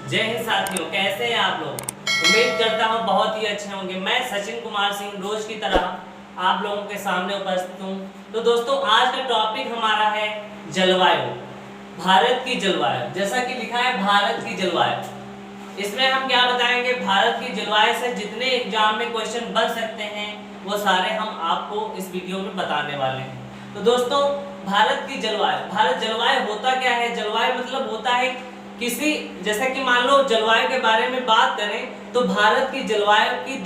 जय हिंद साथियों, कैसे हैं आप लोग। उम्मीद करता हूं बहुत ही अच्छे होंगे। मैं सचिन कुमार सिंह रोज की तरह आप लोगों के सामने उपस्थित हूं। तो दोस्तों, आज का टॉपिक हमारा है जलवायु, भारत की जलवायु। जैसा कि लिखा है भारत की जलवायु, इसमें हम क्या बताएंगे, भारत की जलवायु से जितने एग्जाम में क्वेश्चन बन सकते हैं वो सारे हम आपको इस वीडियो में बताने वाले हैं। तो दोस्तों, भारत की जलवायु, भारत जलवायु होता क्या है। जलवायु मतलब होता है किसी, जैसे कि मान लो जलवायु के बारे में बात करें तो भारत की जलवायु की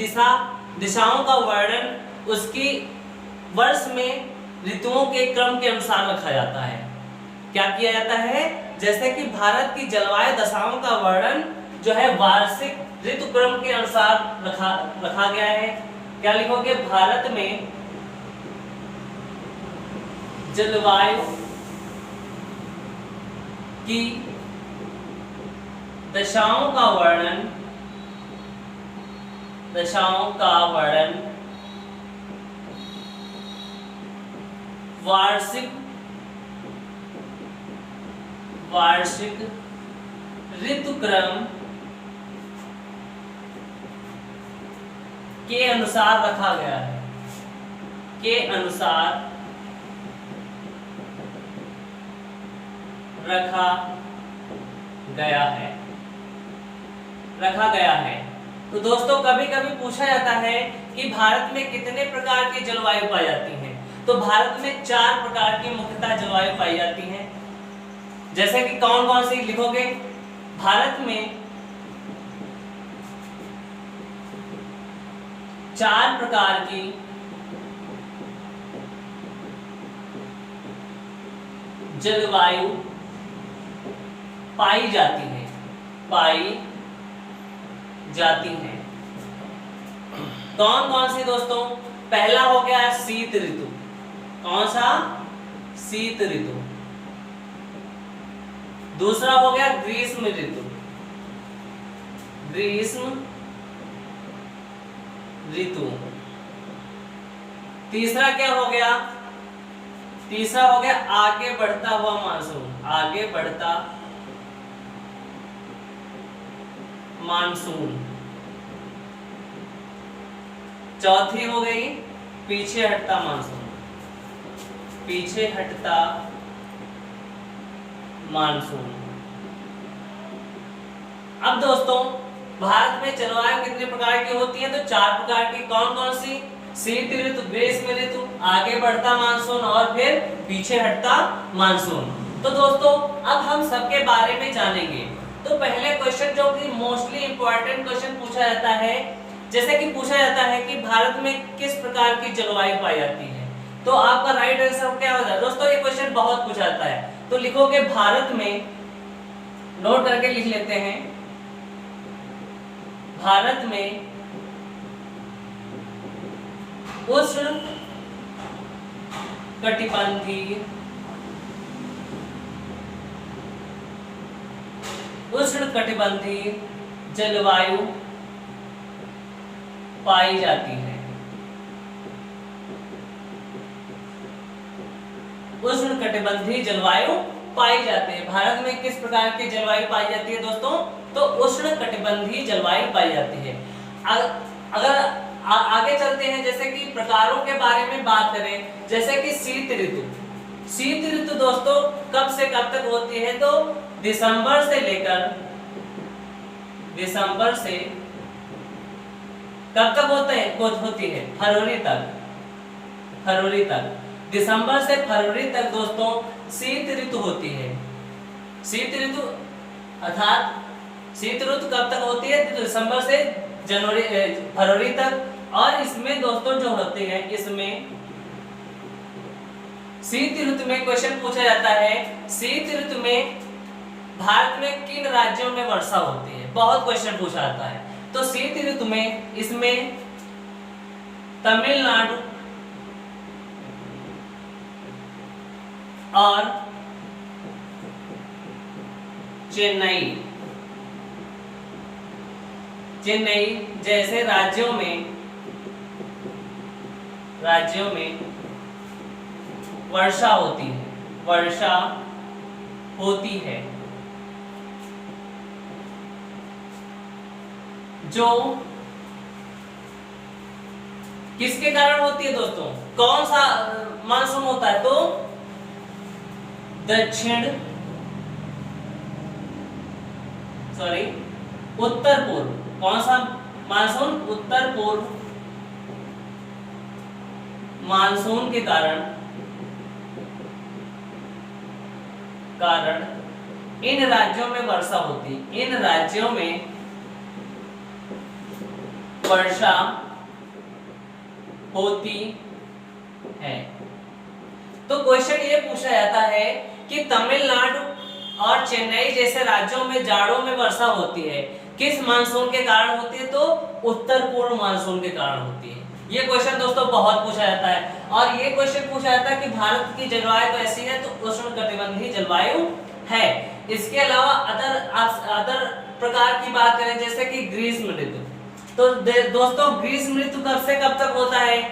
दिशाओं का वर्णन उसकी वर्ष में ऋतुओं के क्रम के अनुसार रखा जाता है। क्या किया जाता है, जैसे कि भारत की जलवायु दशाओं का वर्णन जो है वार्षिक ऋतु क्रम के अनुसार रखा गया है। क्या लिखोगे, भारत में जलवायु की दशाओं का वर्णन वार्षिक ऋतुक्रम के अनुसार रखा गया है। के अनुसार रखा गया है। तो दोस्तों, कभी कभी पूछा जाता है कि भारत में कितने प्रकार की जलवायु पाई जाती है। तो भारत में 4 प्रकार की मुख्यतः जलवायु पाई जाती है। जैसे कि कौन कौन सी लिखोगे, भारत में 4 प्रकार की जलवायु पाई जाती है। कौन कौन सी दोस्तों, पहला हो गया शीत ऋतु। कौन सा, शीत ऋतु। दूसरा हो गया ग्रीष्म ऋतु। तीसरा क्या हो गया, तीसरा हो गया आगे बढ़ता हुआ मानसून। चौथी हो गई पीछे हटता मानसून। अब दोस्तों, भारत में जलवायु कितने प्रकार की होती है, तो 4 प्रकार की। कौन कौन सी, शीत ऋतु, ग्रीष्म ऋतु, आगे बढ़ता मानसून और फिर पीछे हटता मानसून। तो दोस्तों, अब हम सबके बारे में जानेंगे। तो पहले क्वेश्चन जो कि मोस्टली इंपॉर्टेंट क्वेश्चन पूछा जाता है, जैसे कि पूछा जाता है कि भारत में किस प्रकार की जलवायु पाई जाती है। तो आपका राइट आंसर क्या होगा दोस्तों, ये क्वेश्चन बहुत पूछा जाता है। तो लिखोगे भारत में, नोट करके लिख लेते हैं, भारत में उष्ण कटिबंधीय जलवायु पाई जाती है। उष्ण कटिबंधीय जलवायु पाई जाती है। भारत में किस प्रकार की जलवायु पाई जाती है दोस्तों, तो उष्ण कटिबंधीय जलवायु पाई जाती है। अगर आगे चलते हैं, जैसे कि प्रकारों के बारे में बात करें, जैसे कि शीत ऋतु दोस्तों कब से कब तक होती है, तो दिसंबर से कब तक होती है, फरवरी तक। दिसंबर से फरवरी तक दोस्तों शीत ऋतु होती है। शीत ऋतु कब तक होती है, तो दिसंबर से फरवरी तक। और इसमें दोस्तों जो होते हैं, इसमें शीत ऋतु में क्वेश्चन पूछा जाता है, शीत ऋतु में भारत में किन राज्यों में वर्षा होती है, बहुत क्वेश्चन पूछा जाता है। तो शीत ऋतु में इसमें तमिलनाडु और चेन्नई जैसे राज्यों में वर्षा होती है। जो किसके कारण होती है दोस्तों? कौन सा मानसून होता है? तो उत्तर पूर्व। कौन सा मानसून? उत्तर पूर्व मानसून के कारण इन राज्यों में वर्षा होती, इन राज्यों में वर्षा होती है। तो क्वेश्चन ये पूछा जाता है कि तमिलनाडु और चेन्नई जैसे राज्यों में जाड़ों में वर्षा होती है, किस मानसून के कारण होती है? तो उत्तर पूर्व मानसून के कारण होती है। ये क्वेश्चन दोस्तों बहुत पूछा जाता है। और ये क्वेश्चन पूछा जाता है कि भारत की जलवायु तो ऐसी है, तो उष्णकटिबंधीय जलवायु है। इसके अलावा अदर प्रकार की बात करें जैसे कि ग्रीष्म ऋतु, तो दोस्तों ग्रीष्म ऋतु कब से कब तक होता है?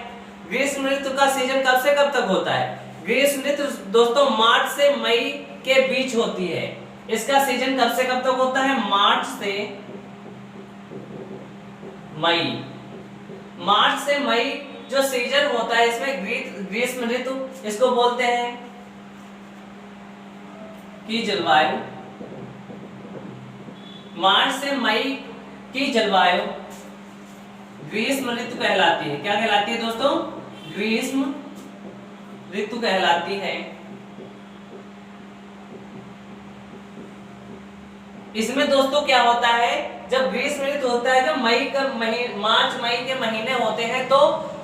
ग्रीष्म ऋतु का सीजन कब से कब तक होता है? ग्रीष्म ऋतु दोस्तों मार्च से मई के बीच होती है। इसका सीजन कब से कब तक होता है? मार्च से मई। मार्च से मई जो सीजन होता है इसमें ग्रीष्म ऋतु इसको बोलते हैं की जलवायु। मार्च से मई की जलवायु ग्रीष्म ऋतु कहलाती है। क्या कहलाती है दोस्तों? ग्रीष्म ऋतु कहलाती है। इसमें दोस्तों क्या होता है, जब ग्रीष्म ऋतु होता है, जब मार्च मई के महीने होते हैं, तो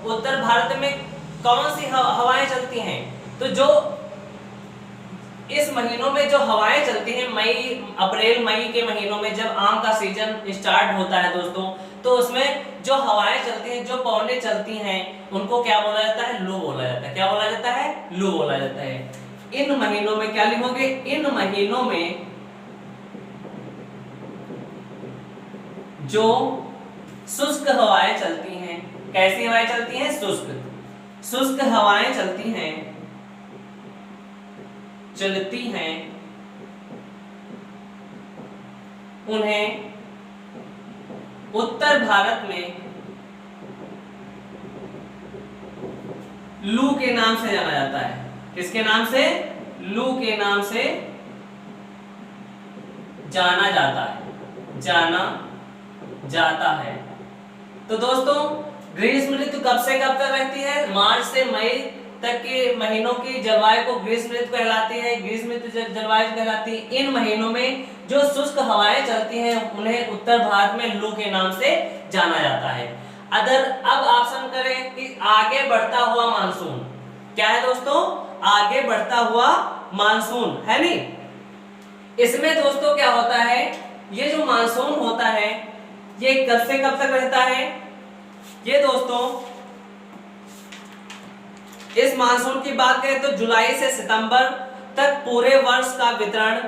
उत्तर भारत में कौन सी हवाएं चलती हैं? तो जो इस महीनों में जो हवाएं चलती हैं, अप्रैल मई के महीनों में जब आम का सीजन स्टार्ट होता है दोस्तों, तो उसमें जो हवाएं चलती हैं, जो पवनें चलती हैं, उनको क्या बोला जाता है? लू बोला जाता है। क्या बोला जाता है? लू बोला जाता है। इन महीनों में क्या लिखोगे? इन महीनों में जो शुष्क हवाएं चलती हैं। कैसी हवाएं चलती हैं? शुष्क हवाएं चलती हैं, उन्हें उत्तर भारत में लू के नाम से जाना जाता है। किसके नाम से? लू के नाम से जाना जाता है। तो दोस्तों ग्रीष्म ऋतु कब से कब तक रहती है? मार्च से मई तक के महीनों की जलवायु को ग्रीष्म ऋतु कहलाती है। ग्रीष्म ऋतु जलवायु कहलाती है। इन महीनों में जो शुष्क हवाएं चलती हैं, उन्हें उत्तर भारत में लू के नाम से जाना जाता है। अब ऑप्शन करें कि आगे बढ़ता हुआ मानसून। क्या है दोस्तों? आगे बढ़ता हुआ मानसून है नी। इसमें दोस्तों क्या होता है, ये जो मानसून होता है ये कब से कब तक रहता है? ये दोस्तों इस मानसून की बात करें तो जुलाई से सितंबर तक पूरे वर्ष का वितरण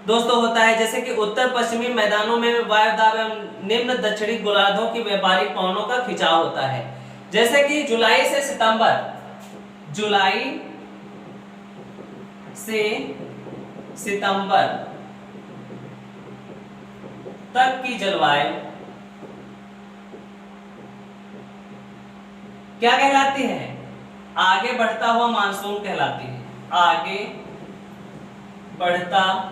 दोस्तों होता है। जैसे कि उत्तर पश्चिमी मैदानों में वायुदाब एवं निम्न दक्षिणी गोलार्धों की व्यापारिक पवनों का खिंचाव होता है। जैसे कि जुलाई से सितंबर तक की जलवायु क्या कहलाती है? आगे बढ़ता हुआ मानसून कहलाती है। आगे बढ़ता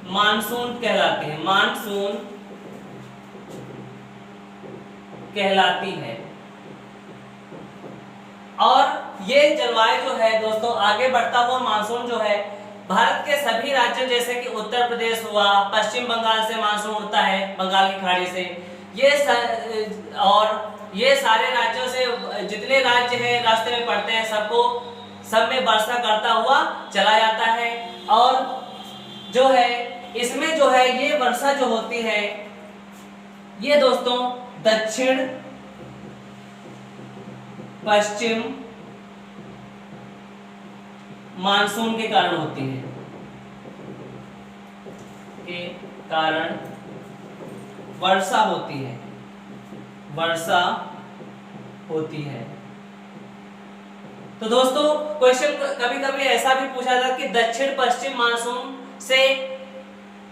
मानसून कहलाती है। मानसून कहलाती है। और ये जलवायु जो है दोस्तों, आगे बढ़ता हुआ मानसून जो है, भारत के सभी राज्यों जैसे कि उत्तर प्रदेश हुआ, पश्चिम बंगाल से मानसून उड़ता है, बंगाल की खाड़ी से, ये सारे राज्यों से जितने राज्य हैं रास्ते में पड़ते हैं, सब में वर्षा करता हुआ चला जाता है। और जो है इसमें जो है ये वर्षा जो होती है ये दोस्तों दक्षिण पश्चिम मानसून के कारण होती है, के कारण वर्षा होती है। तो दोस्तों क्वेश्चन कभी कभी ऐसा भी पूछा जाता है कि दक्षिण पश्चिम मानसून से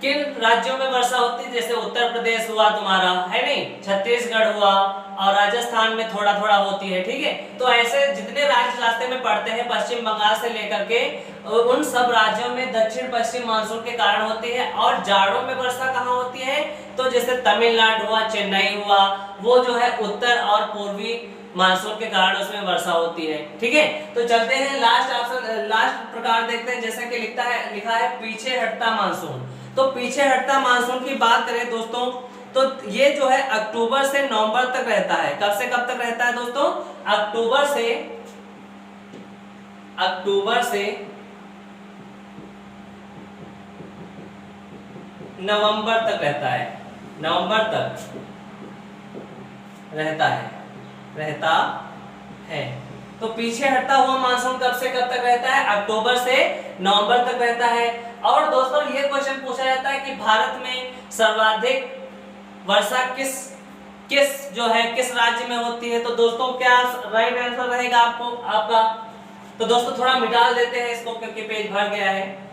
किन राज्यों में वर्षा होती है, जैसे उत्तर प्रदेश हुआ तुम्हारा, है नहीं, छत्तीसगढ़ हुआ, और राजस्थान में थोड़ा थोड़ा होती है, ठीक है। तो ऐसे जितने राज्य रास्ते में पड़ते हैं पश्चिम बंगाल से लेकर के, उन सब राज्यों में दक्षिण पश्चिम मानसून के कारण होती है। और जाड़ों में वर्षा कहाँ होती है, तो जैसे तमिलनाडु हुआ, चेन्नई हुआ, वो जो है उत्तर और पूर्वी मानसून के कारण उसमें वर्षा होती है, ठीक है। तो चलते हैं लास्ट ऑप्शन, लास्ट प्रकार देखते हैं, जैसा कि लिखा है पीछे हटता मानसून। तो पीछे हटता मानसून की बात करें दोस्तों, तो ये जो है अक्टूबर से नवंबर तक रहता है। कब से कब तक रहता है दोस्तों, अक्टूबर से नवंबर तक रहता है, नवंबर तक रहता है। तो पीछे हटता हुआ मानसून कब से कब तक रहता है, अक्टूबर से नवंबर तक रहता है। और दोस्तों ये क्वेश्चन पूछा जाता है कि भारत में सर्वाधिक वर्षा किस राज्य में होती है। तो दोस्तों क्या राइट आंसर रहेगा आपका। तो दोस्तों थोड़ा मिटा देते हैं इसको क्योंकि पेज भर गया है।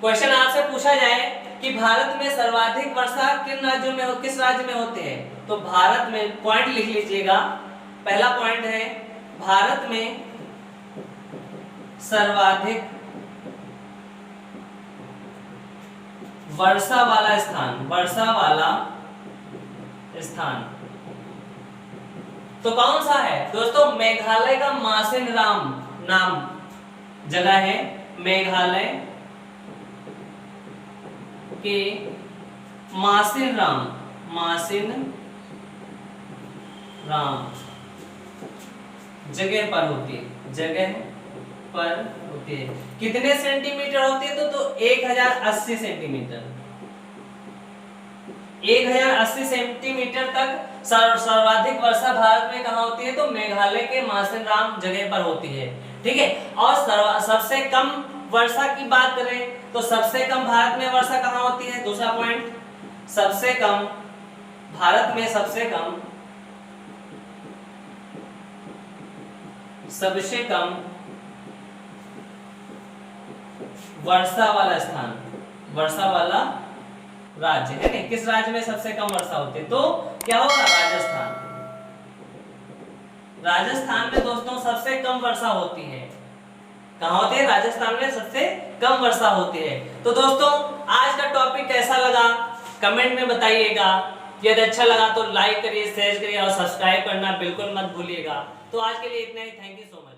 क्वेश्चन आपसे पूछा जाए कि भारत में सर्वाधिक वर्षा किस राज्य में होते हैं, तो भारत में, पॉइंट लिख लीजिएगा, पहला पॉइंट है भारत में सर्वाधिक वर्षा वाला स्थान तो कौन सा है दोस्तों, मेघालय का मासिनराम नाम जगह है, मेघालय के मासिनराम जगह पर होती है। कितने सेंटीमीटर होती है, तो 1080 सेंटीमीटर, 1080 सेंटीमीटर तक सर्वाधिक वर्षा भारत में कहाँ होती है, तो मेघालय के मासिनराम जगह पर होती है, ठीक है। और सबसे कम वर्षा की बात करें तो सबसे कम भारत में वर्षा कहाँ होती है, दूसरा पॉइंट, भारत में सबसे कम वर्षा वाला राज्य है नहीं, किस राज्य में सबसे कम वर्षा होती है, तो क्या होगा, राजस्थान में दोस्तों सबसे कम वर्षा होती है। कहाँ होती है, राजस्थान में सबसे कम वर्षा होती है। तो दोस्तों आज का टॉपिक कैसा लगा कमेंट में बताइएगा। यदि अच्छा लगा तो लाइक करिए, शेयर करिए और सब्सक्राइब करना बिल्कुल मत भूलिएगा। तो आज के लिए इतना ही, थैंक यू सो मच।